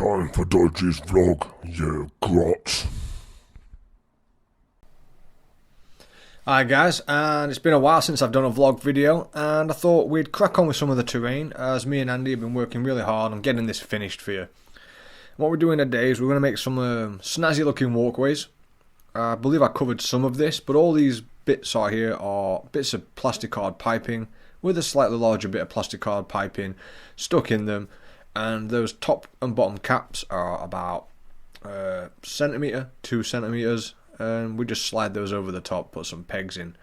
Time for Dodgie's vlog, you grot. Hi guys, and it's been a while since I've done a vlog video, and I thought we'd crack on with some of the terrain, as me and Andy have been working really hard on getting this finished for you. What we're doing today is we're going to make some snazzy looking walkways. I believe I covered some of this, but all these bits are here are bits of plastic card piping with a slightly larger bit of plastic card piping stuck in them, and those top and bottom caps are about centimetre, 2 centimetres, and we just slide those over the top, put some pegs in.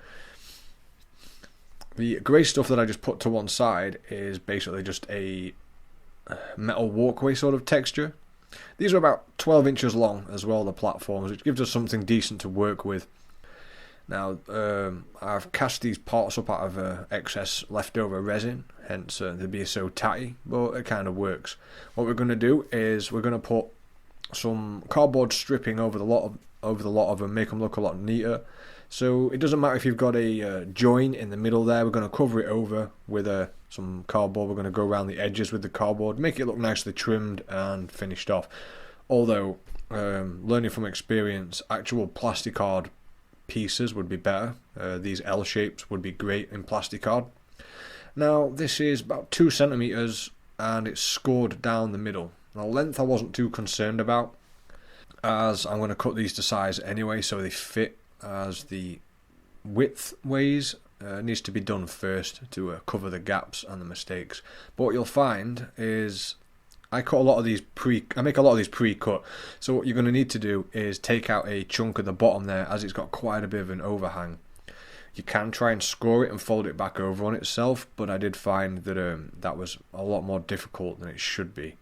The grey stuff that I just put to one side is basically just a metal walkway sort of texture. These are about 12 inches long as well, the platforms, which gives us something decent to work with. Now, I've cast these parts up out of excess leftover resin, hence they'd be so tatty, but it kind of works. What we're going to do is we're going to put some cardboard stripping over the lot of them, make them look a lot neater. So it doesn't matter if you've got a join in the middle there, we're going to cover it over with some cardboard. We're going to go around the edges with the cardboard, make it look nicely trimmed and finished off. Although, learning from experience, actual plasticard pieces would be better. These L shapes would be great in plasticard. Now this is about 2 centimetres and it's scored down the middle. Now length I wasn't too concerned about, as I'm going to cut these to size anyway so they fit, as the width ways needs to be done first to cover the gaps and the mistakes. But what you'll find is I make a lot of these pre-cut. So what you're going to need to do is take out a chunk at the bottom there, as it's got quite a bit of an overhang. You can try and score it and fold it back over on itself, but I did find that that was a lot more difficult than it should be.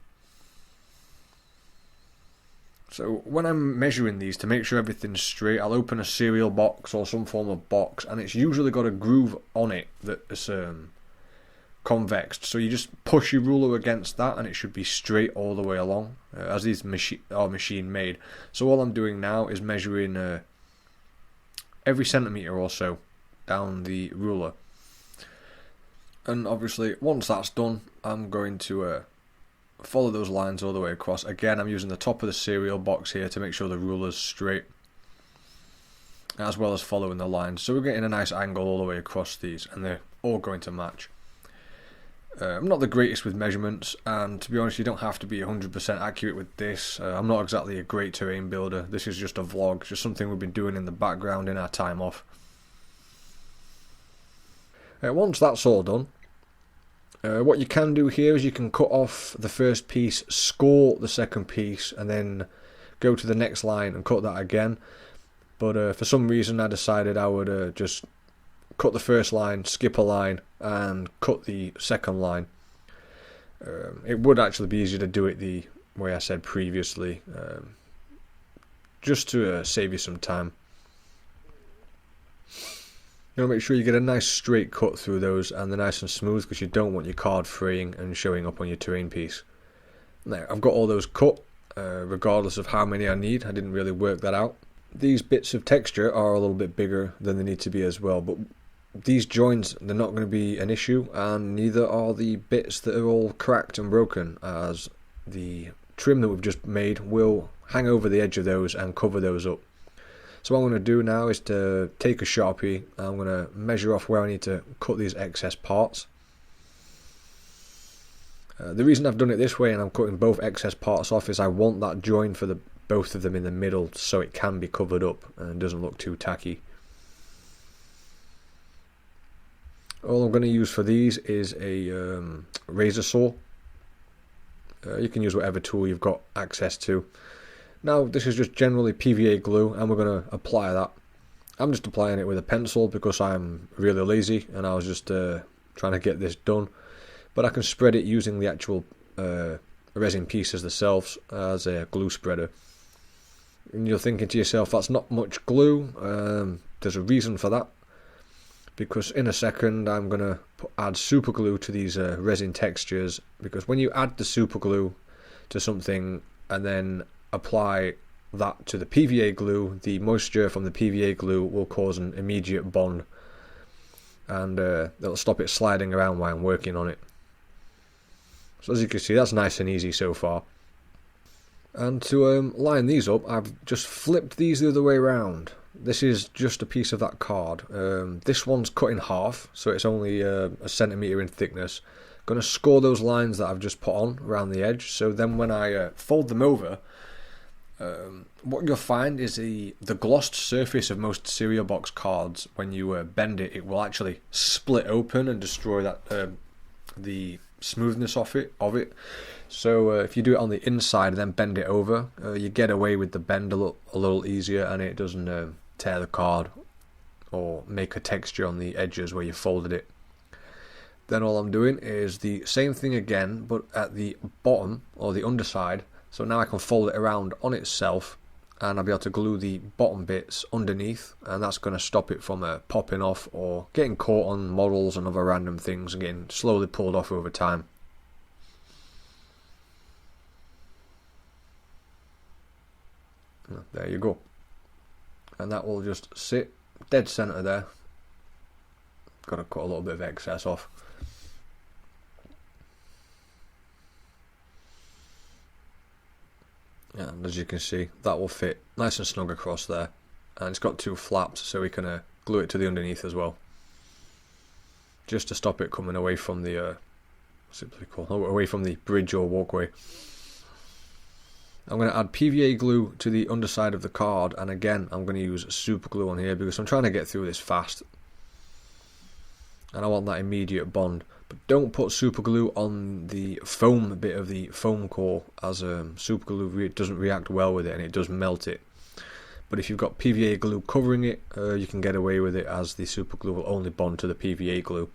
So when I'm measuring these to make sure everything's straight, I'll open a cereal box or some form of box, and it's usually got a groove on it that's convexed. So you just push your ruler against that and it should be straight all the way along, as these are machine made. So all I'm doing now is measuring every centimetre or so down the ruler. And obviously once that's done, I'm going to follow those lines all the way across. Again, I'm using the top of the cereal box here to make sure the ruler's straight, as well as following the lines. So we're getting a nice angle all the way across these, and they're all going to match. I'm not the greatest with measurements, and to be honest, you don't have to be 100% accurate with this. I'm not exactly a great terrain builder. This is just a vlog, just something we've been doing in the background in our time off. Once that's all done, what you can do here is you can cut off the first piece, score the second piece, and then go to the next line and cut that again. But for some reason I decided I would just cut the first line, skip a line, and cut the second line. It would actually be easier to do it the way I said previously, just to save you some time. You want to make sure you get a nice straight cut through those, and they're nice and smooth, because you don't want your card fraying and showing up on your terrain piece. Now, I've got all those cut, regardless of how many I need. I didn't really work that out. These bits of texture are a little bit bigger than they need to be as well, but these joins, they're not going to be an issue, and neither are the bits that are all cracked and broken, as the trim that we've just made will hang over the edge of those and cover those up. So what I'm going to do now is to take a Sharpie, and I'm going to measure off where I need to cut these excess parts. The reason I've done it this way and I'm cutting both excess parts off is I want that join for both of them in the middle, so it can be covered up and doesn't look too tacky. All I'm going to use for these is a razor saw. You can use whatever tool you've got access to. Now this is just generally PVA glue, and we're going to apply that. I'm just applying it with a pencil because I'm really lazy and I was just trying to get this done. But I can spread it using the actual resin pieces themselves as a glue spreader. And you're thinking to yourself, that's not much glue. There's a reason for that, because in a second I'm going to add super glue to these resin textures, because when you add the super glue to something and then apply that to the PVA glue, the moisture from the PVA glue will cause an immediate bond, and that'll stop it sliding around while I'm working on it. So as you can see, that's nice and easy so far. And to line these up, I've just flipped these the other way around. This is just a piece of that card. This one's cut in half, so it's only a centimetre in thickness. Going to score those lines that I've just put on around the edge, so then when I fold them over, what you'll find is the glossed surface of most cereal box cards, when you bend it, it will actually split open and destroy that the smoothness of it. So if you do it on the inside and then bend it over, you get away with the bend a little easier, and it doesn't tear the card or make a texture on the edges where you folded it. Then all I'm doing is the same thing again, but at the bottom or the underside. So now I can fold it around on itself, and I'll be able to glue the bottom bits underneath, and that's going to stop it from popping off or getting caught on models and other random things and getting slowly pulled off over time. There you go. And that will just sit dead center there. Got to cut a little bit of excess off. And as you can see, that will fit nice and snug across there. And it's got two flaps, so we can glue it to the underneath as well, just to stop it coming away from the away from the bridge or walkway. I'm going to add PVA glue to the underside of the card, and again I'm going to use super glue on here because I'm trying to get through this fast and I want that immediate bond. But don't put super glue on the foam bit of the foam core, as super glue doesn't react well with it and it does melt it. But if you've got PVA glue covering it, you can get away with it, as the super glue will only bond to the PVA glue.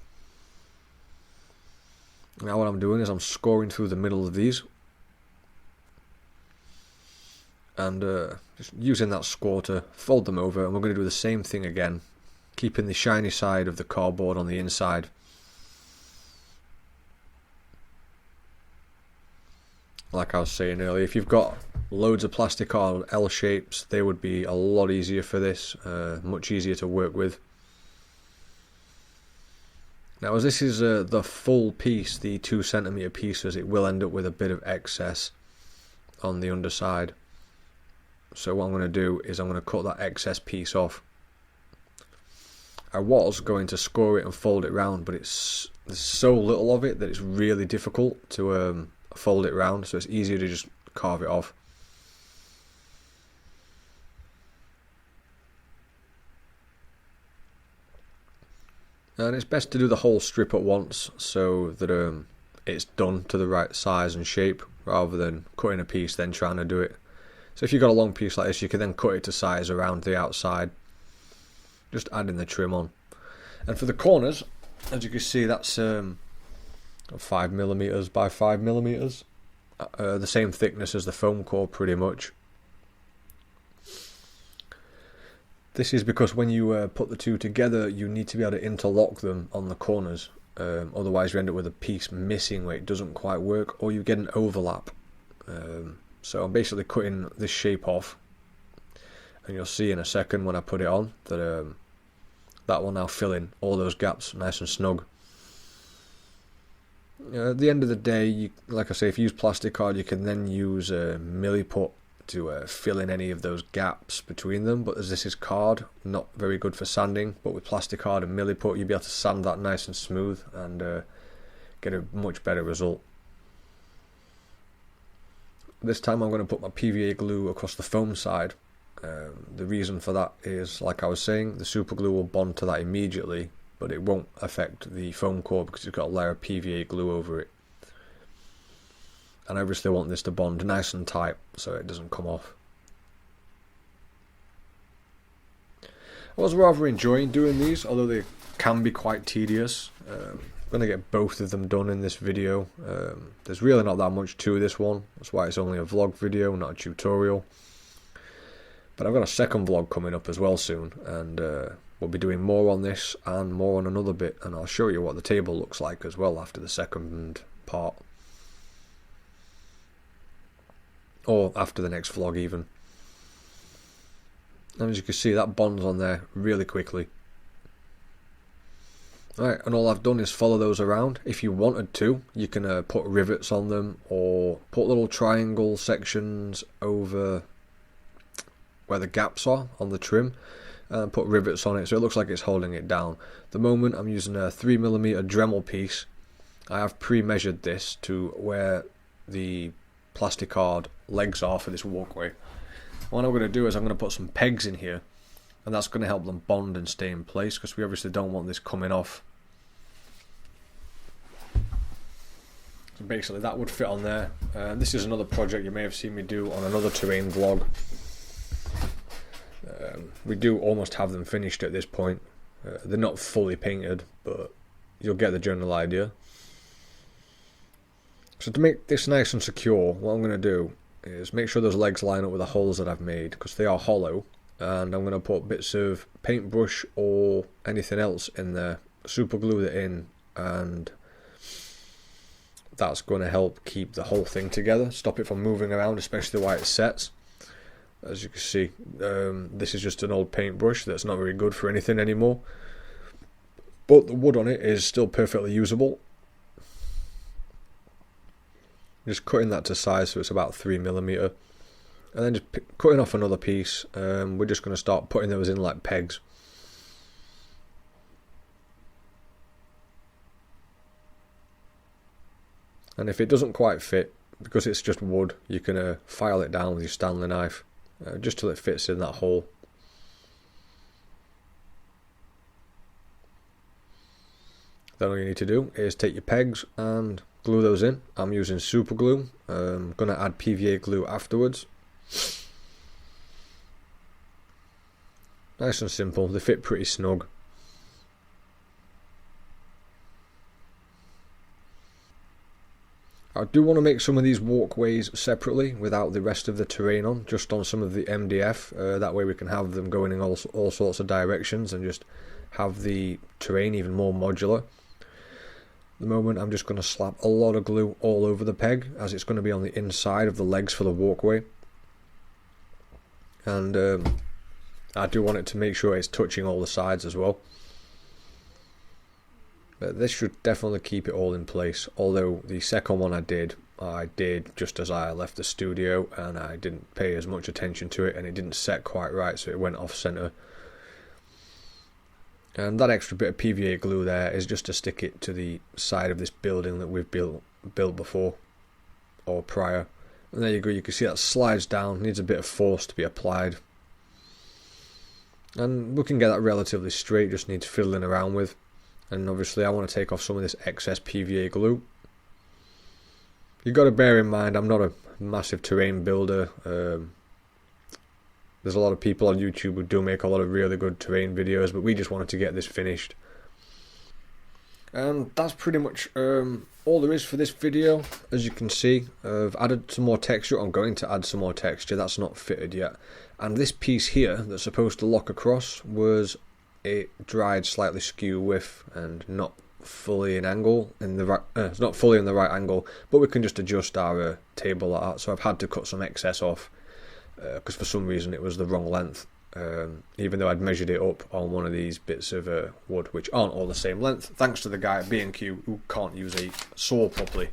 Now what I'm doing is I'm scoring through the middle of these, and just using that score to fold them over, and we're going to do the same thing again, keeping the shiny side of the cardboard on the inside. Like I was saying earlier, if you've got loads of plastic card L shapes, they would be a lot easier for this, much easier to work with. Now as this is the full piece, the 2 centimetre pieces, it will end up with a bit of excess on the underside. So what I'm going to do is I'm going to cut that excess piece off. I was going to score it and fold it round, but there's so little of it that it's really difficult to fold it round, so it's easier to just carve it off. And it's best to do the whole strip at once, so that it's done to the right size and shape, rather than cutting a piece then trying to do it. So if you've got a long piece like this, you can then cut it to size around the outside, just adding the trim on. And for the corners, as you can see, that's 5mm by 5mm, the same thickness as the foam core pretty much. This is because when you put the two together, you need to be able to interlock them on the corners, otherwise you end up with a piece missing where it doesn't quite work, or you get an overlap. So I'm basically cutting this shape off, and you'll see in a second when I put it on that that will now fill in all those gaps nice and snug. At the end of the day, like I say, if you use plastic card, you can then use a milliput to fill in any of those gaps between them. But as this is card, not very good for sanding. But with plastic card and milliput, you'll be able to sand that nice and smooth and get a much better result. This time I'm going to put my PVA glue across the foam side. The reason for that is, like I was saying, the super glue will bond to that immediately, but it won't affect the foam core because it's got a layer of PVA glue over it. And I obviously want this to bond nice and tight so it doesn't come off. I was rather enjoying doing these, although they can be quite tedious. I'm going to get both of them done in this video. There's really not that much to this one, that's why it's only a vlog video, not a tutorial. But I've got a second vlog coming up as well soon, and we'll be doing more on this and more on another bit, and I'll show you what the table looks like as well after the second part. Or after the next vlog even. And as you can see, that bonds on there really quickly. Right, and all I've done is follow those around. If you wanted to, you can put rivets on them or put little triangle sections over where the gaps are on the trim and put rivets on it so it looks like it's holding it down. The moment I'm using a 3mm Dremel piece. I have pre-measured this to where the plasticard legs are for this walkway. What I'm going to do is I'm going to put some pegs in here, and that's going to help them bond and stay in place because we obviously don't want this coming off. So basically that would fit on there. This is another project you may have seen me do on another terrain vlog. We do almost have them finished at this point. They're not fully painted, but you'll get the general idea. So to make this nice and secure, what I'm going to do is make sure those legs line up with the holes that I've made because they are hollow, and I'm going to put bits of paintbrush or anything else in there, super glue it in, and that's going to help keep the whole thing together, stop it from moving around, especially while it sets. As you can see, this is just an old paintbrush that's not very good for anything anymore, but the wood on it is still perfectly usable. Just cutting that to size so it's about 3mm, and then just cutting off another piece. We're just going to start putting those in like pegs. And if it doesn't quite fit, because it's just wood, you can file it down with your Stanley knife just till it fits in that hole. Then all you need to do is take your pegs and glue those in. I'm using super glue. I'm going to add PVA glue afterwards. Nice and simple. They fit pretty snug. I do want to make some of these walkways separately without the rest of the terrain on, just on some of the MDF. That way we can have them going in all sorts of directions and just have the terrain even more modular. The moment I'm just going to slap a lot of glue all over the peg, as it's going to be on the inside of the legs for the walkway, and I do want it to make sure it's touching all the sides as well. But this should definitely keep it all in place, although the second one I did just as I left the studio and I didn't pay as much attention to it and it didn't set quite right, so it went off center. And that extra bit of PVA glue there is just to stick it to the side of this building that we've built before or prior. And there you go, you can see that slides down, needs a bit of force to be applied. And we can get that relatively straight, just needs fiddling around with. And obviously I want to take off some of this excess PVA glue. You've got to bear in mind I'm not a massive terrain builder. There's a lot of people on YouTube who do make a lot of really good terrain videos, but we just wanted to get this finished. And that's pretty much all there is for this video. As you can see, I've added some more texture. I'm going to add some more texture. That's not fitted yet. And this piece here that's supposed to lock across it dried slightly skew with and not fully in angle in the right. It's not fully in the right angle, but we can just adjust our table like that. So I've had to cut some excess off because for some reason it was the wrong length. Even though I'd measured it up on one of these bits of wood, which aren't all the same length, thanks to the guy at B&Q who can't use a saw properly.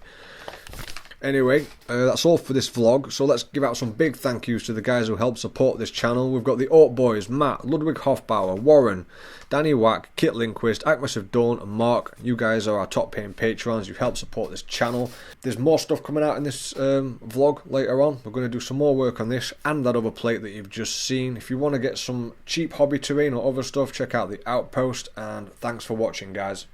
Anyway, that's all for this vlog, so let's give out some big thank yous to the guys who help support this channel. We've got the Ork Boys, Matt, Ludwig Hofbauer, Warren, Danny Wack, Kit Lindquist, Agmas of Dawn, and Mark. You guys are our top paying patrons. You've helped support this channel. There's more stuff coming out in this vlog later on. We're going to do some more work on this and that other plate that you've just seen. If you want to get some cheap hobby terrain or other stuff, check out the Outpost, and thanks for watching, guys.